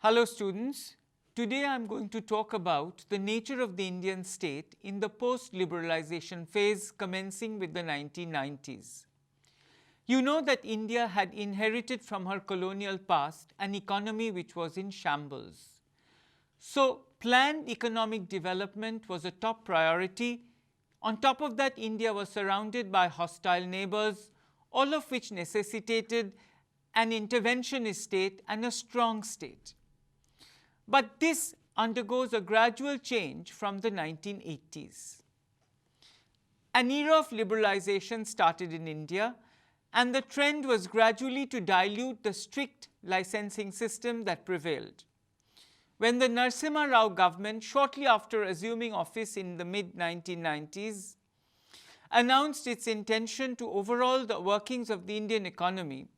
Hello students, today I am going to talk about the nature of the Indian state in the post-liberalization phase commencing with the 1990s. You know that India had inherited from her colonial past an economy which was in shambles. So planned economic development was a top priority. On top of that, India was surrounded by hostile neighbors, all of which necessitated an interventionist state and a strong state. But this undergoes a gradual change from the 1980s. An era of liberalization started in India, and the trend was gradually to dilute the strict licensing system that prevailed. When the Narasimha Rao government, shortly after assuming office in the mid-1990s, announced its intention to overhaul the workings of the Indian economy,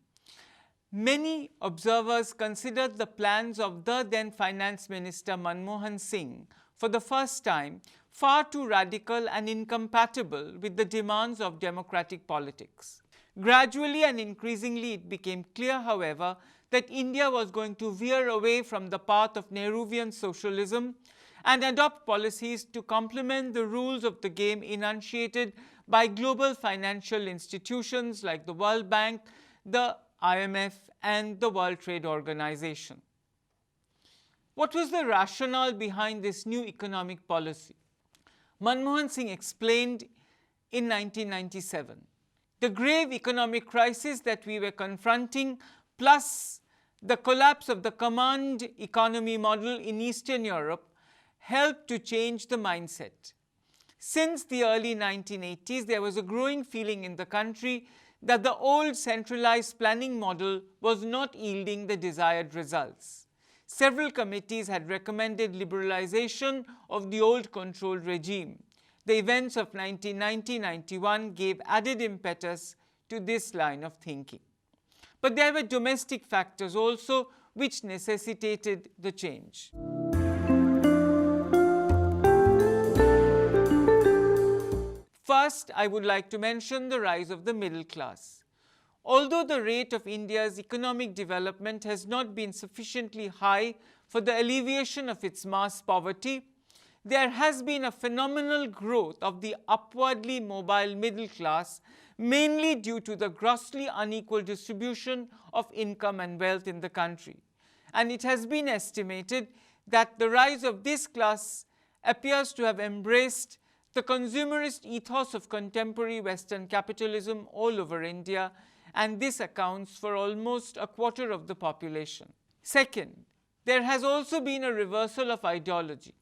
many observers considered the plans of the then Finance Minister Manmohan Singh for the first time far too radical and incompatible with the demands of democratic politics. Gradually and increasingly it became clear, however, that India was going to veer away from the path of Nehruvian socialism and adopt policies to complement the rules of the game enunciated by global financial institutions like the World Bank, the IMF and the World Trade Organization. What was the rationale behind this new economic policy? Manmohan Singh explained in 1997. The grave economic crisis that we were confronting, plus the collapse of the command economy model in Eastern Europe, helped to change the mindset. Since the early 1980s, there was a growing feeling in the country that the old centralized planning model was not yielding the desired results. Several committees had recommended liberalization of the old control regime. The events of 1990-91 gave added impetus to this line of thinking. But there were domestic factors also which necessitated the change. First, I would like to mention the rise of the middle class. Although the rate of India's economic development has not been sufficiently high for the alleviation of its mass poverty, there has been a phenomenal growth of the upwardly mobile middle class, mainly due to the grossly unequal distribution of income and wealth in the country. And it has been estimated that the rise of this class appears to have embraced the consumerist ethos of contemporary Western capitalism all over India, and this accounts for almost a quarter of the population. Second, there has also been a reversal of ideology.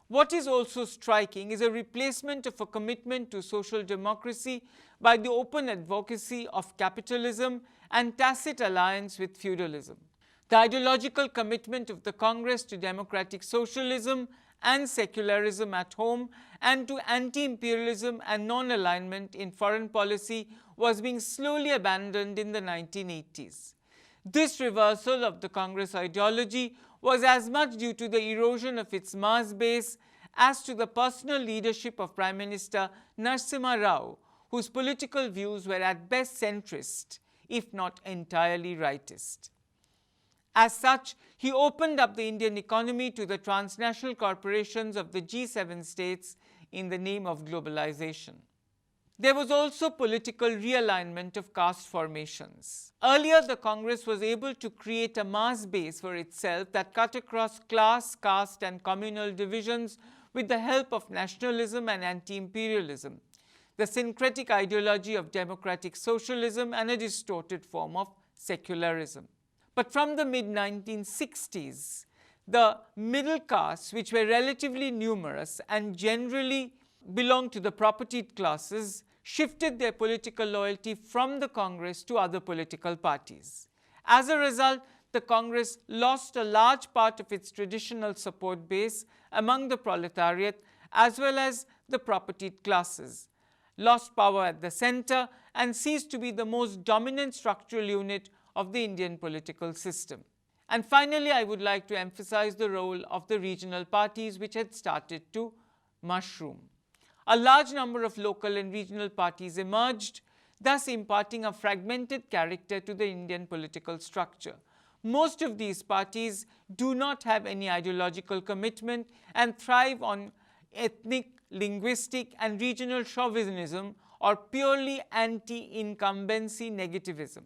What is also striking is a replacement of a commitment to social democracy by the open advocacy of capitalism and tacit alliance with feudalism. The ideological commitment of the Congress to democratic socialism and secularism at home and to anti-imperialism and non-alignment in foreign policy was being slowly abandoned in the 1980s. This reversal of the Congress ideology was as much due to the erosion of its mass base as to the personal leadership of Prime Minister Narasimha Rao, whose political views were at best centrist, if not entirely rightist. As such, he opened up the Indian economy to the transnational corporations of the G7 states in the name of globalization. There was also political realignment of caste formations. Earlier, the Congress was able to create a mass base for itself that cut across class, caste and communal divisions with the help of nationalism and anti-imperialism, the syncretic ideology of democratic socialism and a distorted form of secularism. But from the mid-1960s, the middle castes, which were relatively numerous and generally belonged to the propertied classes, shifted their political loyalty from the Congress to other political parties. As a result, the Congress lost a large part of its traditional support base among the proletariat as well as the propertied classes, lost power at the center, and ceased to be the most dominant structural unit of the Indian political system. And finally, I would like to emphasize the role of the regional parties which had started to mushroom. A large number of local and regional parties emerged, thus imparting a fragmented character to the Indian political structure. Most of these parties do not have any ideological commitment and thrive on ethnic, linguistic, and regional chauvinism or purely anti-incumbency negativism.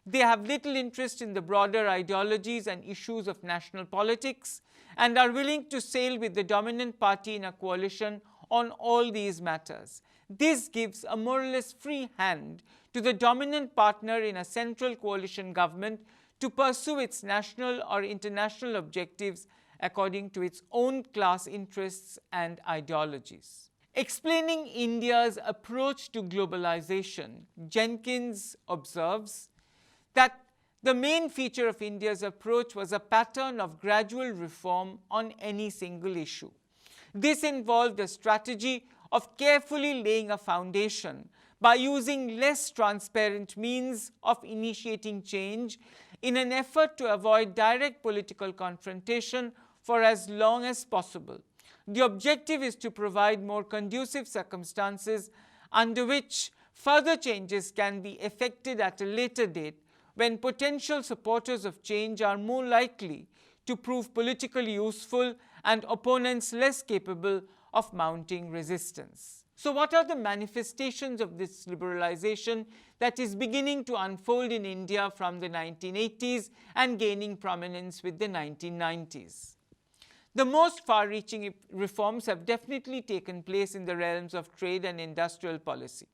They have little interest in the broader ideologies and issues of national politics and are willing to sail with the dominant party in a coalition on all these matters. This gives a more or less free hand to the dominant partner in a central coalition government to pursue its national or international objectives according to its own class interests and ideologies. Explaining India's approach to globalization, Jenkins observes that the main feature of India's approach was a pattern of gradual reform on any single issue. This involved a strategy of carefully laying a foundation by using less transparent means of initiating change in an effort to avoid direct political confrontation for as long as possible. The objective is to provide more conducive circumstances under which further changes can be effected at a later date, when potential supporters of change are more likely to prove politically useful and opponents less capable of mounting resistance. So what are the manifestations of this liberalization that is beginning to unfold in India from the 1980s and gaining prominence with the 1990s? The most far-reaching reforms have definitely taken place in the realms of trade and industrial policy.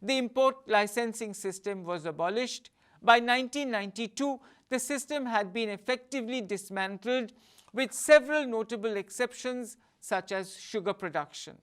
The import licensing system was abolished. By 1992, the system had been effectively dismantled, with several notable exceptions such as sugar production.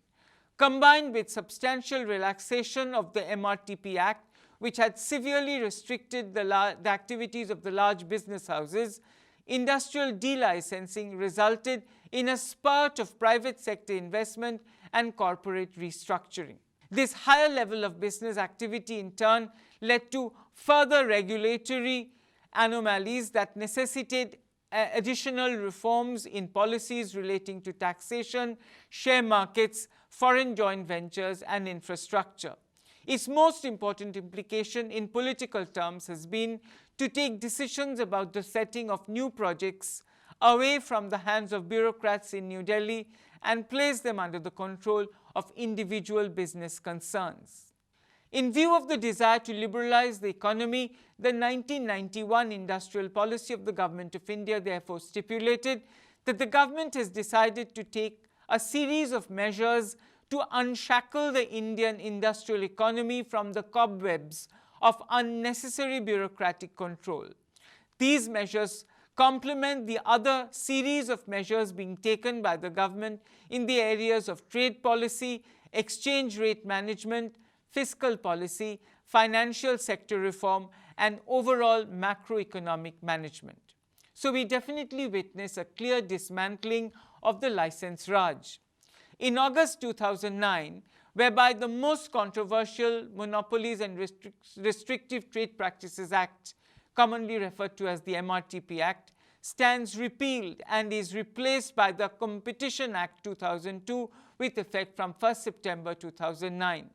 Combined with substantial relaxation of the MRTP Act, which had severely restricted the activities of the large business houses, industrial delicensing resulted in a spurt of private sector investment and corporate restructuring. This higher level of business activity in turn led to further regulatory anomalies that necessitate additional reforms in policies relating to taxation, share markets, foreign joint ventures, and infrastructure. Its most important implication in political terms has been to take decisions about the setting of new projects away from the hands of bureaucrats in New Delhi and place them under the control of individual business concerns. In view of the desire to liberalize the economy, the 1991 industrial policy of the Government of India therefore stipulated that the government has decided to take a series of measures to unshackle the Indian industrial economy from the cobwebs of unnecessary bureaucratic control. These measures complement the other series of measures being taken by the government in the areas of trade policy, exchange rate management, fiscal policy, financial sector reform, and overall macroeconomic management. So we definitely witness a clear dismantling of the license Raj. In August 2009, whereby the most controversial Monopolies and Restrictive Trade Practices Act, commonly referred to as the MRTP Act, stands repealed and is replaced by the Competition Act 2002 with effect from 1st September 2009.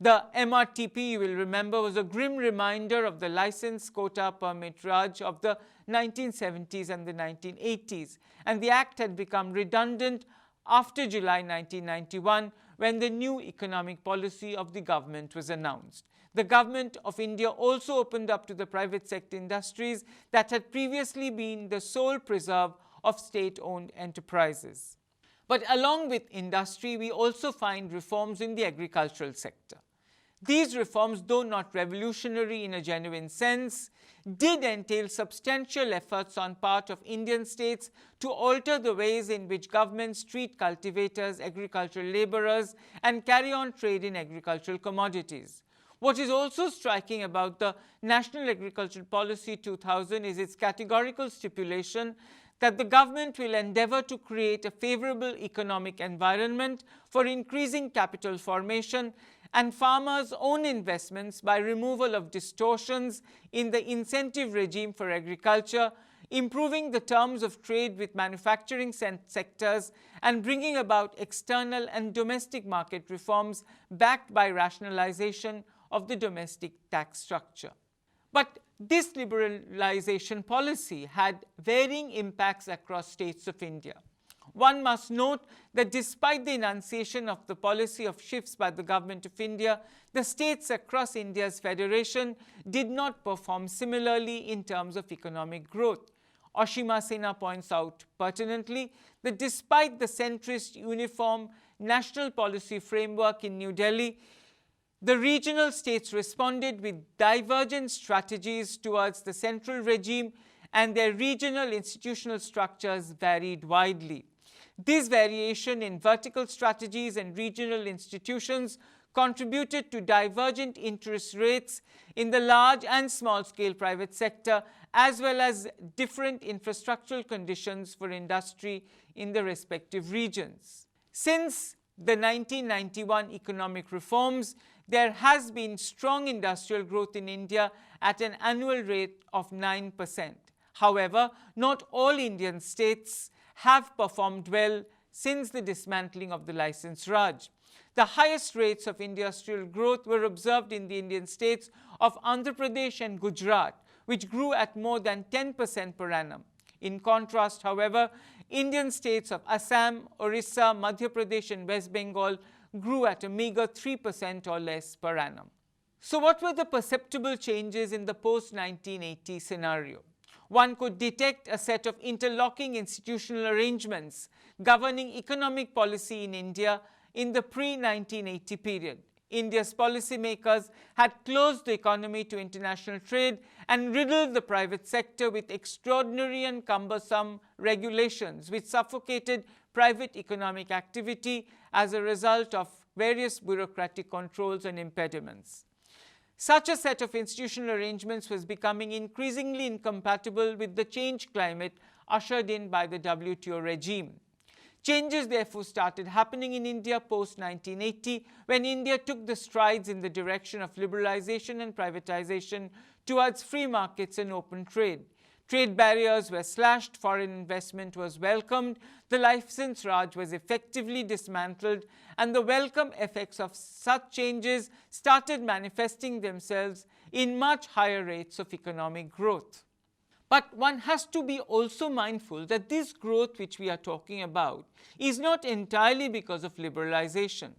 The MRTP, you will remember, was a grim reminder of the license quota permit Raj of the 1970s and the 1980s, and the act had become redundant after July 1991, when the new economic policy of the government was announced. The Government of India also opened up to the private sector industries that had previously been the sole preserve of state-owned enterprises. But along with industry, we also find reforms in the agricultural sector. These reforms, though not revolutionary in a genuine sense, did entail substantial efforts on part of Indian states to alter the ways in which governments treat cultivators, agricultural laborers, and carry on trade in agricultural commodities. What is also striking about the National Agricultural Policy 2000 is its categorical stipulation that the government will endeavour to create a favourable economic environment for increasing capital formation and farmers' own investments by removal of distortions in the incentive regime for agriculture, improving the terms of trade with manufacturing sectors, and bringing about external and domestic market reforms backed by rationalization of the domestic tax structure. But This liberalization policy had varying impacts across states of India. One must note that despite the enunciation of the policy of shifts by the Government of India, the states across India's federation did not perform similarly in terms of economic growth. Ashima Sena points out pertinently that despite the centrist uniform national policy framework in New Delhi, the regional states responded with divergent strategies towards the central regime, and their regional institutional structures varied widely. This variation in vertical strategies and regional institutions contributed to divergent interest rates in the large and small-scale private sector, as well as different infrastructural conditions for industry in the respective regions. Since the 1991 economic reforms, there has been strong industrial growth in India at an annual rate of 9%. However, not all Indian states have performed well since the dismantling of the Licence Raj. The highest rates of industrial growth were observed in the Indian states of Andhra Pradesh and Gujarat, which grew at more than 10% per annum. In contrast, however, Indian states of Assam, Orissa, Madhya Pradesh and West Bengal grew at a meager 3% or less per annum. So what were the perceptible changes in the post-1980 scenario? One could detect a set of interlocking institutional arrangements governing economic policy in India in the pre-1980 period. India's policymakers had closed the economy to international trade and riddled the private sector with extraordinary and cumbersome regulations which suffocated private economic activity as a result of various bureaucratic controls and impediments. Such a set of institutional arrangements was becoming increasingly incompatible with the change climate ushered in by the WTO regime. Changes therefore started happening in India post-1980 when India took the strides in the direction of liberalization and privatization towards free markets and open trade. Trade barriers were slashed, foreign investment was welcomed, the Licence Raj was effectively dismantled, and the welcome effects of such changes started manifesting themselves in much higher rates of economic growth. But one has to be also mindful that this growth which we are talking about is not entirely because of liberalization.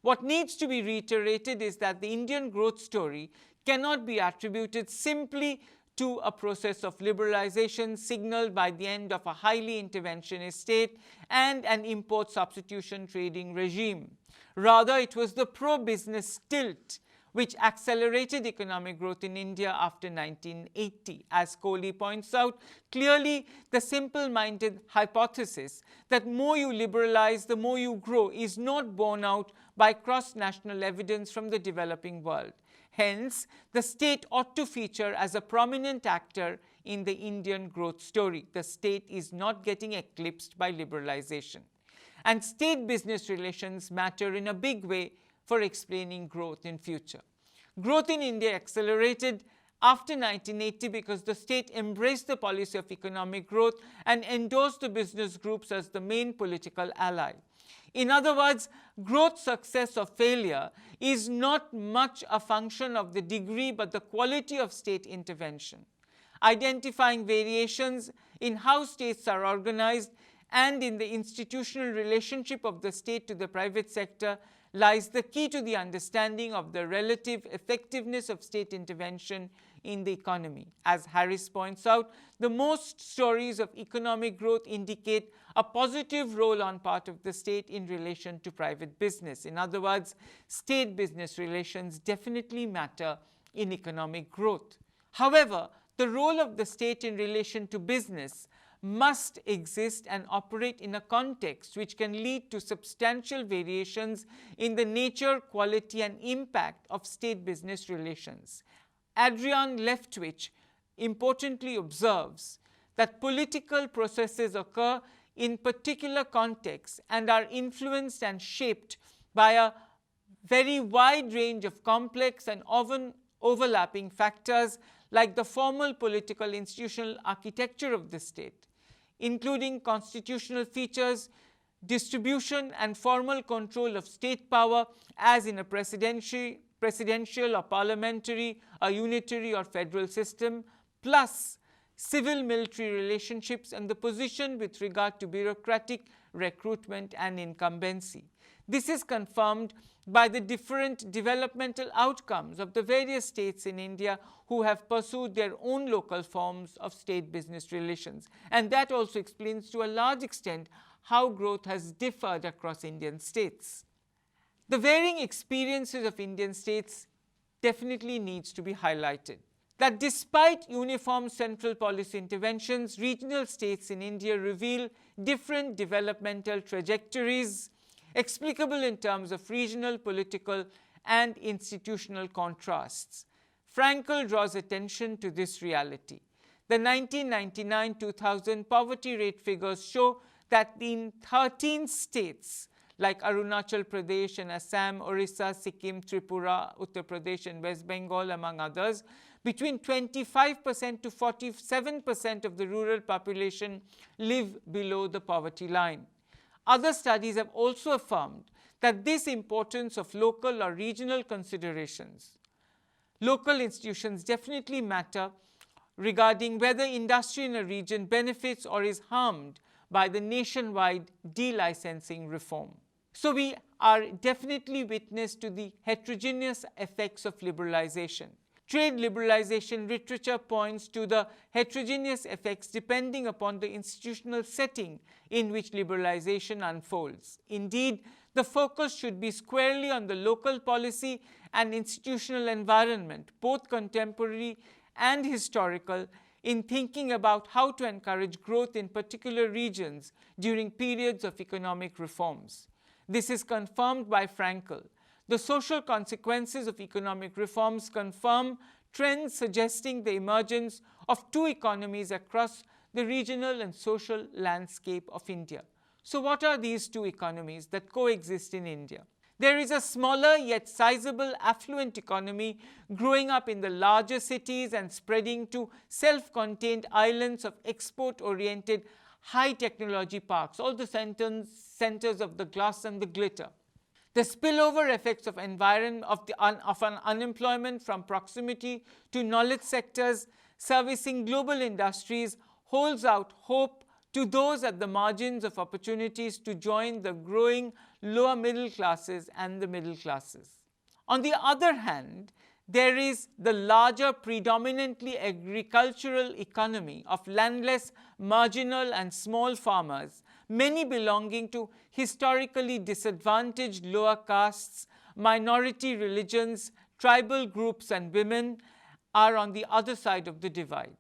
What needs to be reiterated is that the Indian growth story cannot be attributed simply to a process of liberalization signaled by the end of a highly interventionist state and an import substitution trading regime. Rather, it was the pro-business tilt which accelerated economic growth in India after 1980. As Kohli points out, clearly the simple-minded hypothesis that more you liberalize, the more you grow is not borne out by cross-national evidence from the developing world. Hence, the state ought to feature as a prominent actor in the Indian growth story. The state is not getting eclipsed by liberalization. And state-business relations matter in a big way for explaining growth in future. Growth in India accelerated after 1980 because the state embraced the policy of economic growth and endorsed the business groups as the main political ally. In other words, growth success or failure is not much a function of the degree but the quality of state intervention. Identifying variations in how states are organized and in the institutional relationship of the state to the private sector lies the key to the understanding of the relative effectiveness of state intervention in the economy. As Harris points out, the most stories of economic growth indicate a positive role on part of the state in relation to private business. In other words, state-business relations definitely matter in economic growth. However, the role of the state in relation to business must exist and operate in a context which can lead to substantial variations in the nature, quality and impact of state-business relations. Adrian Leftwich importantly observes that political processes occur in particular contexts and are influenced and shaped by a very wide range of complex and often overlapping factors like the formal political institutional architecture of the state, including constitutional features, distribution and formal control of state power as in a presidential presidential or parliamentary, a unitary or federal system, plus civil-military relationships and the position with regard to bureaucratic recruitment and incumbency. This is confirmed by the different developmental outcomes of the various states in India who have pursued their own local forms of state-business relations. And that also explains to a large extent how growth has differed across Indian states. The varying experiences of Indian states definitely needs to be highlighted. That despite uniform central policy interventions, regional states in India reveal different developmental trajectories explicable in terms of regional, political and institutional contrasts. Frankel draws attention to this reality. The 1999-2000 poverty rate figures show that in 13 states like Arunachal Pradesh and Assam, Orissa, Sikkim, Tripura, Uttar Pradesh and West Bengal among others, between 25% to 47% of the rural population live below the poverty line. Other studies have also affirmed that this importance of local or regional considerations. Local institutions definitely matter regarding whether industry in a region benefits or is harmed by the nationwide delicensing reform. So we are definitely witness to the heterogeneous effects of liberalization. Trade liberalization literature points to the heterogeneous effects depending upon the institutional setting in which liberalization unfolds. Indeed, the focus should be squarely on the local policy and institutional environment, both contemporary and historical, in thinking about how to encourage growth in particular regions during periods of economic reforms. This is confirmed by Frankel. The social consequences of economic reforms confirm trends suggesting the emergence of two economies across the regional and social landscape of India. So what are these two economies that coexist in India? There is a smaller yet sizable affluent economy growing up in the larger cities and spreading to self-contained islands of export-oriented high technology parks, all the centers of the glass and the glitter. The spillover effects of an unemployment from proximity to knowledge sectors servicing global industries holds out hope to those at the margins of opportunities to join the growing lower middle classes and the middle classes. On the other hand, there is the larger predominantly agricultural economy of landless, marginal and small farmers, many belonging to historically disadvantaged lower castes, minority religions, tribal groups and women are on the other side of the divide.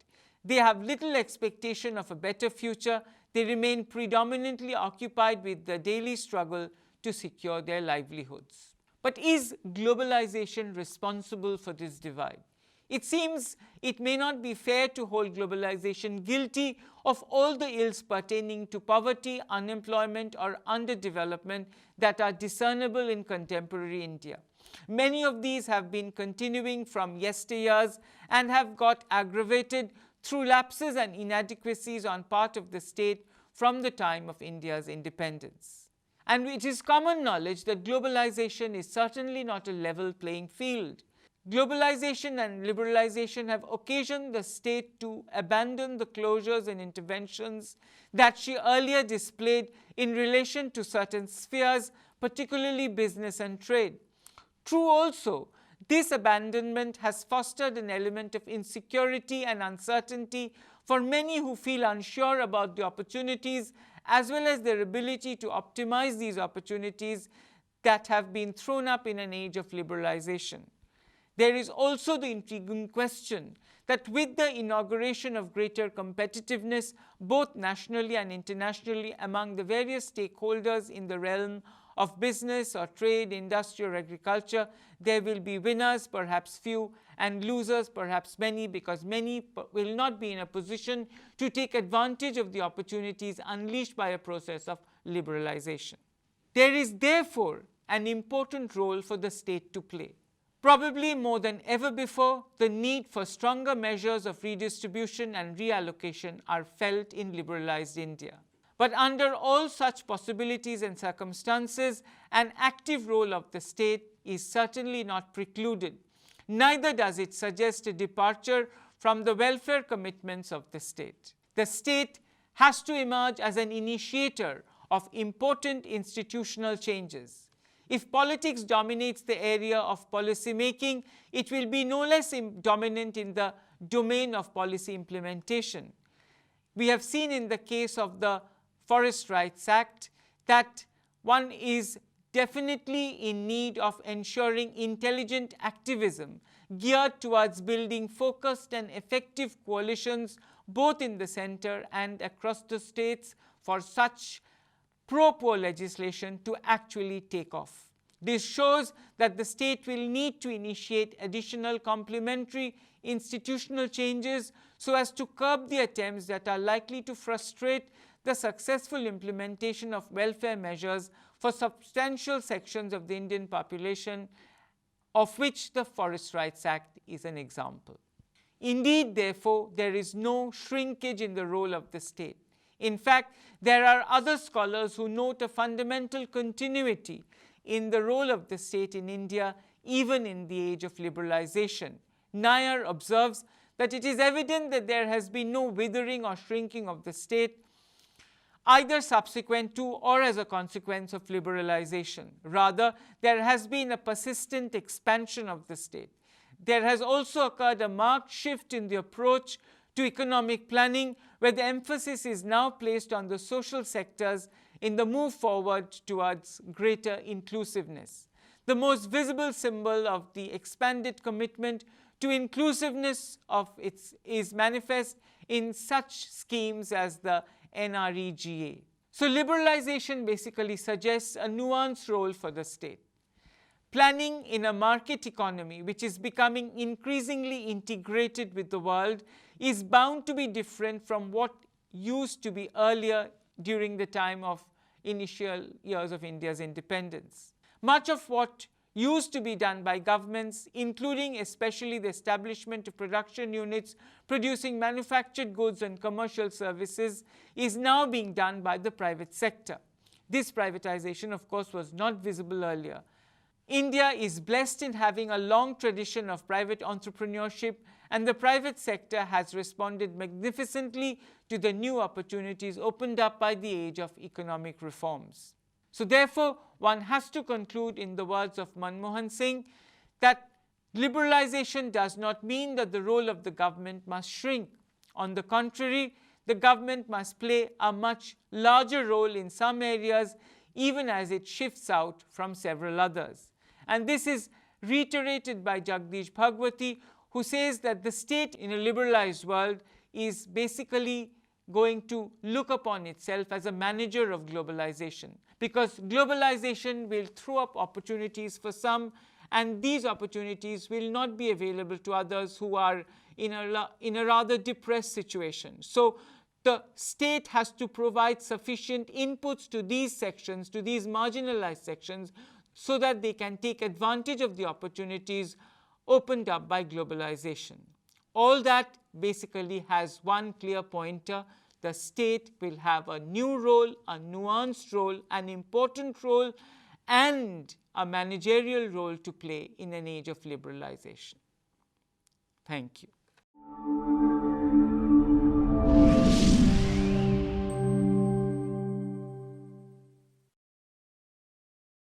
They have little expectation of a better future. They remain predominantly occupied with the daily struggle to secure their livelihoods. But is globalization responsible for this divide? It seems it may not be fair to hold globalization guilty of all the ills pertaining to poverty, unemployment, or underdevelopment that are discernible in contemporary India. Many of these have been continuing from yesteryears and have got aggravated through lapses and inadequacies on part of the state from the time of India's independence. And it is common knowledge that globalization is certainly not a level playing field. Globalization and liberalization have occasioned the state to abandon the closures and interventions that she earlier displayed in relation to certain spheres, particularly business and trade. True also, this abandonment has fostered an element of insecurity and uncertainty for many who feel unsure about the opportunities as well as their ability to optimize these opportunities that have been thrown up in an age of liberalization. There is also the intriguing question that with the inauguration of greater competitiveness, both nationally and internationally among the various stakeholders in the realm of business or trade, industry or agriculture, there will be winners, perhaps few, and losers, perhaps many, because many will not be in a position to take advantage of the opportunities unleashed by a process of liberalization. There is therefore an important role for the state to play. Probably more than ever before, the need for stronger measures of redistribution and reallocation are felt in liberalized India. But under all such possibilities and circumstances, an active role of the state is certainly not precluded. Neither does it suggest a departure from the welfare commitments of the state. The state has to emerge as an initiator of important institutional changes. If politics dominates the area of policy making, it will be no less dominant in the domain of policy implementation. We have seen in the case of the Forest Rights Act that one is definitely in need of ensuring intelligent activism geared towards building focused and effective coalitions both in the center and across the states for such pro-poor legislation to actually take off. This shows that the state will need to initiate additional complementary institutional changes so as to curb the attempts that are likely to frustrate the successful implementation of welfare measures for substantial sections of the Indian population, of which the Forest Rights Act is an example. Indeed, therefore, there is no shrinkage in the role of the state. In fact, there are other scholars who note a fundamental continuity in the role of the state in India, even in the age of liberalization. Nair observes that it is evident that there has been no withering or shrinking of the state, either subsequent to or as a consequence of liberalization. Rather, there has been a persistent expansion of the state. There has also occurred a marked shift in the approach to economic planning, where the emphasis is now placed on the social sectors in the move forward towards greater inclusiveness. The most visible symbol of the expanded commitment to inclusiveness is manifest in such schemes as the NREGA. So liberalization basically suggests a nuanced role for the state. Planning in a market economy, which is becoming increasingly integrated with the world, is bound to be different from what used to be earlier during the time of initial years of India's independence. Much of what used to be done by governments, including especially the establishment of production units producing manufactured goods and commercial services, is now being done by the private sector. This privatization, of course, was not visible earlier. India is blessed in having a long tradition of private entrepreneurship, and the private sector has responded magnificently to the new opportunities opened up by the age of economic reforms. So therefore, one has to conclude in the words of Manmohan Singh that liberalization does not mean that the role of the government must shrink. On the contrary, the government must play a much larger role in some areas, even as it shifts out from several others. And this is reiterated by Jagdish Bhagwati, who says that the state in a liberalized world is basically going to look upon itself as a manager of globalization, because globalization will throw up opportunities for some, and these opportunities will not be available to others who are in a rather depressed situation. So the state has to provide sufficient inputs to these sections, to these marginalized sections, so that they can take advantage of the opportunities opened up by globalization. All that basically has one clear pointer: the state will have a new role, a nuanced role, an important role, and a managerial role to play in an age of liberalization. Thank you.